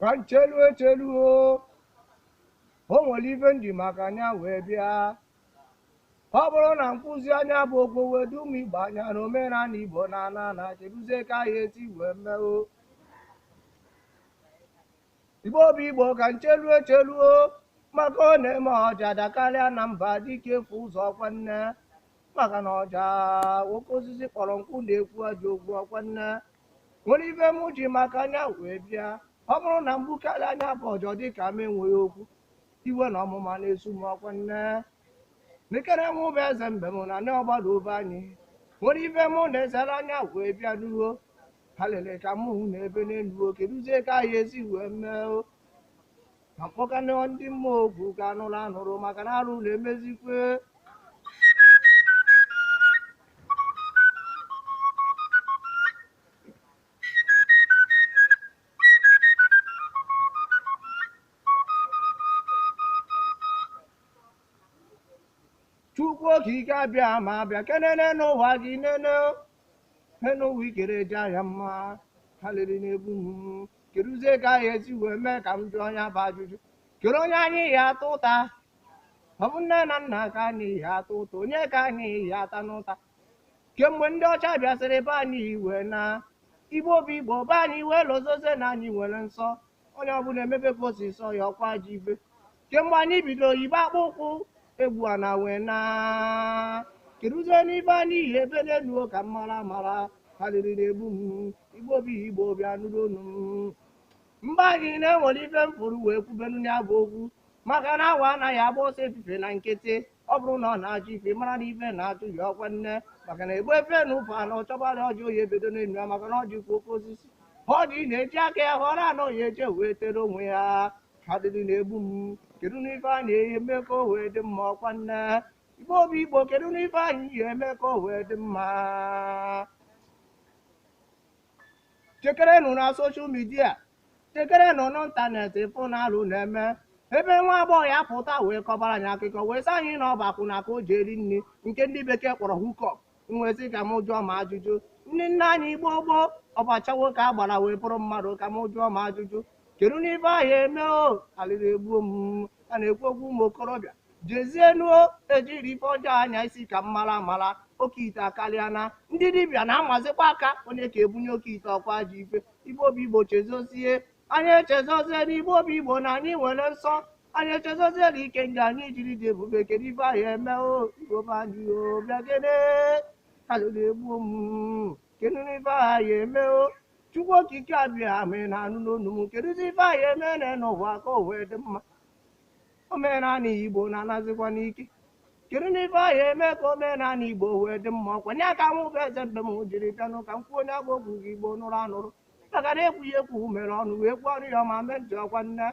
ka nchelu o nwere ife nji maka anya wee bịa ọ bụrụ na nkụzi anya bụ okwu wee dum Igbo anya na omenala Igbo na cheduzie ka ya esi wee mee Igbo bụ Igbo ka ncheluo maka ọ na-eme ọja dakarịa na mba dike efu ụzọ ọkwanne maka na ọja nwoke osisi kpọrọ nkwụ na-ekwu aja ogwu ọkwanne nwere ife m ji maka anya wee bịa ọ bụrụ na mgbukarị anya bụ ọjọ dịka m enweghị okwu iwe na ọmụma na-esu m ọkwanne nekere m bụ eze mbe m na ndị ọgbara obe anyị nwere ife mụ na-ezere anya wee bịa duo ha lere ka mụ na ebe n'eluo keduzie ka anyị esi wee mee ma mkpọkana ndị mmụọ ogwu ka anụrụ maka na arụ na-emezikwe Chukwu okike abịa ma abịa kenene n'ụwa gị nene n'ụwa ikere eji anya mma ha lere na-ebu m keduzie ka anyị esi wee mee ka m jụọ onye bụ ajụjụ kere onye anyị ya atụ ụta ọ bụ nne na nna ka anyị ya atụ ụta onye ka anyị ya ata n'ụta kemgbe ndị ọcha bịasịrị be anyị iwe na Igbo bụ Igbo be anyị wee lozoze na anyị nwere nsọ onye ọbụla emebe ka osisọ ya ọkwa ji ibe kemgbe anyị bidoro yibe akpụ ụkwụ egwu a na wee na keduzie n'ibe anyị yi ebe n'eluo ka mara ha liri na-egbu m Igbo bụ Igbo bịa nụrụ onu m mba anyị na-enwere ife mfụrụ wee kwubenu ya bụ okwu maka na awa anaghị agba ọsọ efife na nkịtị ọ bụrụ na ọ na-achọ ife mara na ife na-atụ ya ọkwa nne maka na egbu efe na ụfa na ọchọbara ọjị oyi ebedo n'elu ya maka na ọ jikwa oke osisi ọjị na-eji aka ya họrọ anọ ya eje wee tere onwe ya ha dịrị na-egbu m kedu n'ife anyị eme ka o wee dị mma ọkwa nne Igbo bụ Igbo kedu n'ife anyị yi eme ka o wee dị mma chekerenụ na soshal midia chekerenụ n'ịntanetị fụ na alụ na-eme ebe nwa agbọghọ ya pụta wee kọbara anyị akụkọ wee sị anyị na ọ bụ akwụna ka o ji eri nri nke ndị bekee kpọrọ hukọp nwesị ka m jụọ ma ajụjụ ndị nna anyị gboo ọbacha nwoke a gbara wee bụrụ mmadụ ka m jụọ ma ajụjụ kedu n'ife ahụ eme alịrị egbuo m a na-ekwu okwu ụmụ okorobịa jezienuo ejiri ife ọjọọ anya isi ka m mara oke ite akarịa na ndị dibịa na-amazikwa aka onye ka ebunye oke ite ọkwa ji ife Igbo bụ Igbo chezozie anyị echezozie n'Igbo bụ Igbo na anyị nwere nsọ anyị echezozie na ike ndị anyị jiri dị ebube kedu ife ahụ eme Igbo bụ anyị bịa gene alịrị egbuo m kedu n'ife ahụ eme Chukwu okike abịa mee na anụ n'onu m kedu ife ahụ eme na n'ụwa ka o wee dị mma omenala Igbo na-anazikwa n'ike kedu n'ife ahụ eme ka omenala Igbo wee dị mma ọkwanye aka m bụ eze mbe m jiri bịanụ ka m kwuo onye agba ogwu gị Igbo nụrụ anụrụ maka na ekwughị ekwu mere ọnụ wee kwuo ọrụ ya ma mee ntị ọkwa nne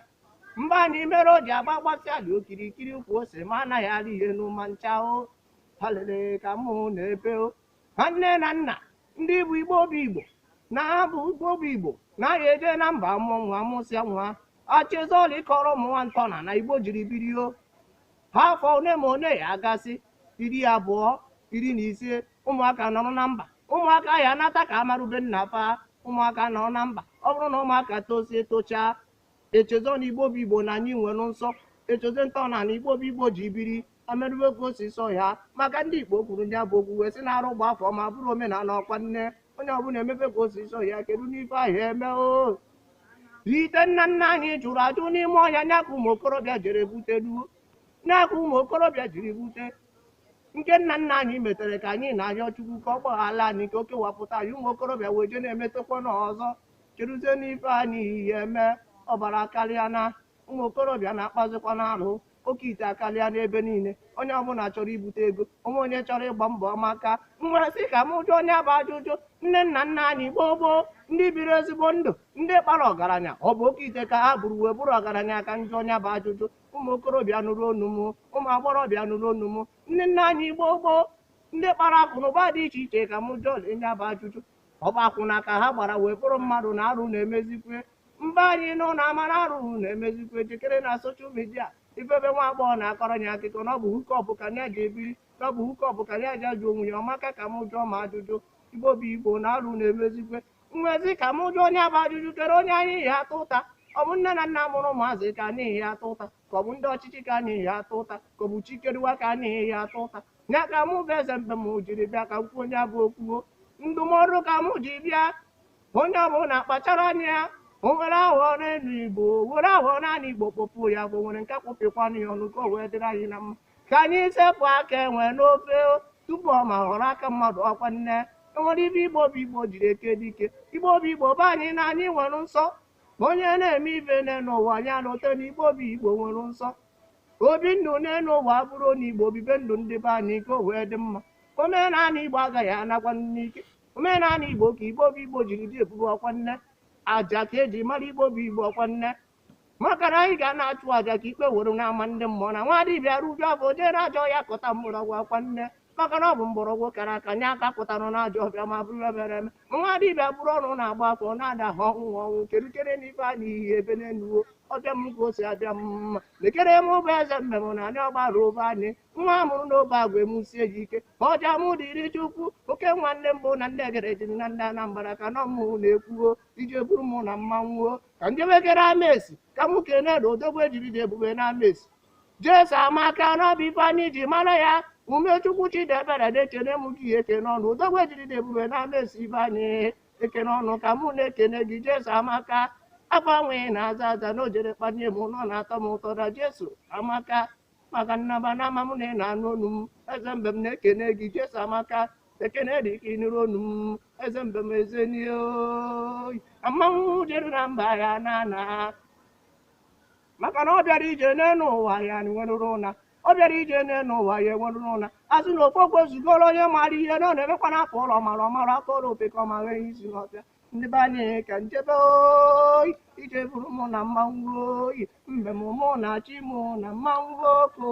mba anyị mere o ji agba gbasị alị okirikiri ukwu ose ma anaghị arị ihe n'ụma ncha ha lere ka mụ na ebe nwanne na nna ndị bụ Igbo bụ Igbo na ha bụ Igbo bụ Igbo na-ahịa eje na mba mụọ nwa mụsịa nwa achịzọla ịkọrọ ụmụ nwa ntọna na Igbo jiri birio ha afọ one ma one ya agasị 20, 15 ụmụaka nọrọ na mba ụmụaka ya anata ka amarube nna fa ụmụaka nọrọ na mba ọ bụrụ na ụmụaka tosie tochaa echezo na Igbo bụ Igbo na anyị nwere nsọ echezo ntọna na Igbo bụ Igbo ji biri amerube ka osisọ ya maka ndị Igbo kwuru ndị abụ okwu wee sị na arụ gba afọ ma bụrụ omenala ọkwa nne onye ọbụla emepe ka osisọ ya kedu n'ife ahụ eme rite nna nna anyị jụrụ ajụ n'ime ọhịa nyaka ụmụ okorobịa jere bute duo n'aka ụmụ okorobịa jiri bute nke nna nna anyị metere ka anyị na-arịọ Chukwu ka ọ gbaghara anyị ka o kewapụta anyị ụmụ okorobịa wee je na-emetekwa n'ọzọ cheruzie n'ife anyị ihe eme ọbara karịa na ụmụ okorobịa na-akpazikwa n'arụ oke ite akarịa n'ebe niile onye ọbụla chọrọ ibute ego onwe onye chọrọ ịgba mbọ maka nwesị ka m jụọ onye bụ ajụjụ nne nna nna anyị gboo ndị biri ezigbo ndụ ndị kpara ọgaranya ọ bụ oke ite ka ha buru wee bụrụ ọgaranya ka njụ onye bụ ajụjụ ụmụ okorobịa nụrụ onu m ụmụ agbọghọbịa nụrụ onu m nne nna anyị gboo ndị kpara akụnụba dị iche iche ka m jụọ onye bụ ajụjụ ọ bụ akwụna ka ha gbara wee bụrụ mmadụ na arụ na-emezikwe mba anyị nọ na amara arụrụ na-emezikwe jikere na soshal midia ifebe nwa agbọghọ na-akọrọ ya akụkọ na ọ bụ hukọp ka ya ji ebiri na ọ bụ hukọp ka ya ji ajụ onwe ya ọmaka ka m jụọ ma ajụjụ Igbo bụ Igbo na arụ na-emezikwe nwezi ka m jụọ onye bụ ajụjụ kere onye anyị ya atụ ụta ọ bụ nne na nna mụrụ ụmụazị ka n'ihi ya atụ ụta ka ọ bụ ndị ọchịchị ka n'ihi ya atụ ụta ka ọ bụ chikeruwa ka n'ihi ya atụ ụta ya ka mụ bụ eze mbe m jiri bịa ka m kwuo onye abụ okwuo ndụmọdụ ka mụ ji bịa onye ọbụla kpachara anya ya o nwere aghụghọ n'elu Igbo were aghụghọ naanị Igbo kpọpụ ya bụ nwere nke kpọpịkwanụ ya ọnụ ka o wee dịrị anyị na mma ka anyị sepụ aka enwe n'ofe tupu ọ ma ghọrọ aka mmadụ ọkwa nne enwere ibe Igbo bụ Igbo jiri eke dike Igbo bụ Igbo bụ anyị na anyị nwere nsọ onye na-eme ibe n'elu ụwa anyị alọta na Igbo bụ Igbo nwere nsọ obi ndụ n'elu ụwa bụrụ na Igbo bibe ndụ ndị be anyị ka o wee dị mma omenala Igbo agaghị anakwa n'ike omenala Igbo ka Igbo bụ Igbo jiri dị ebube ọkwa nne aja ka eji mara Igbo bụ Igbo ọkwa nne maka na anyị ga na-achụ aja ka ikpe were n'ama ndị mmụọ na nwa dibịa ruju afọ jee na-ajọ ya kọta mgbọrọgwụ ọkwa nne maka na ọ bụ mgbọrọgwụ kara aka nye aka pụtara n'ajọ ọbịa ma bụrụ ebere eme nwa dibịa bụrụ ọnụ na-agba afọ na-ada ha ọnwụ ọnwụ kerikere n'ife a n'ihi ebe n'enuwo ọbịa m ka o si abịa m mma lekere m bụ eze mmem na anyị ọgbara obe anyị nwa amụrụ n'obe agwa emusie ji ike ọja mụ dịrị Chukwu oke nwanne mbụ na ndị egere jiri na ndị Anambra ka nọ mụ na-ekwuo ije buru mụ na mmanwuo ka njebekere Amaesi ka m kene na odogwu ejiri dị ebube na Amaesi Jesu amaka n'ọbụ ife anyị ji mara ya Umechukwu Chidebere na-ekene m gị ekene ọnụ odogwu ejiri dị ebube na Amaesi ibe anyị ekene ọnụ ka mụ na-ekene gị Jesu amaka afọ anweghị na-aza aza na o jere kpanye m ụlọ na-atọ m ụtọ na Jesu amaka maka nnaba na ama m na ị na-anụ onu m eze mbe m na-ekene gị Jesu amaka ekene dị ka ịnụrụ onu m eze mbe m ezenioyi mmanwụ jere na mba ya na maka na ọ bịara ije n'elu ụwa ya nwerụrụ ụna ọ bịara ije n'elu ụwa ya enwerụrụ ụna azụ na ofe okwe zugoro onye mara ihe na ọ na-emekwa n'afọ ụlọ mara ọmara aka ụlọ opeka ọma nwere isi n'ọbịa ndị be anyị ka njebe oyi ije bụrụ mụ na mmanwụ oyi mbe m mụ na chi mụ na mmanwụ oke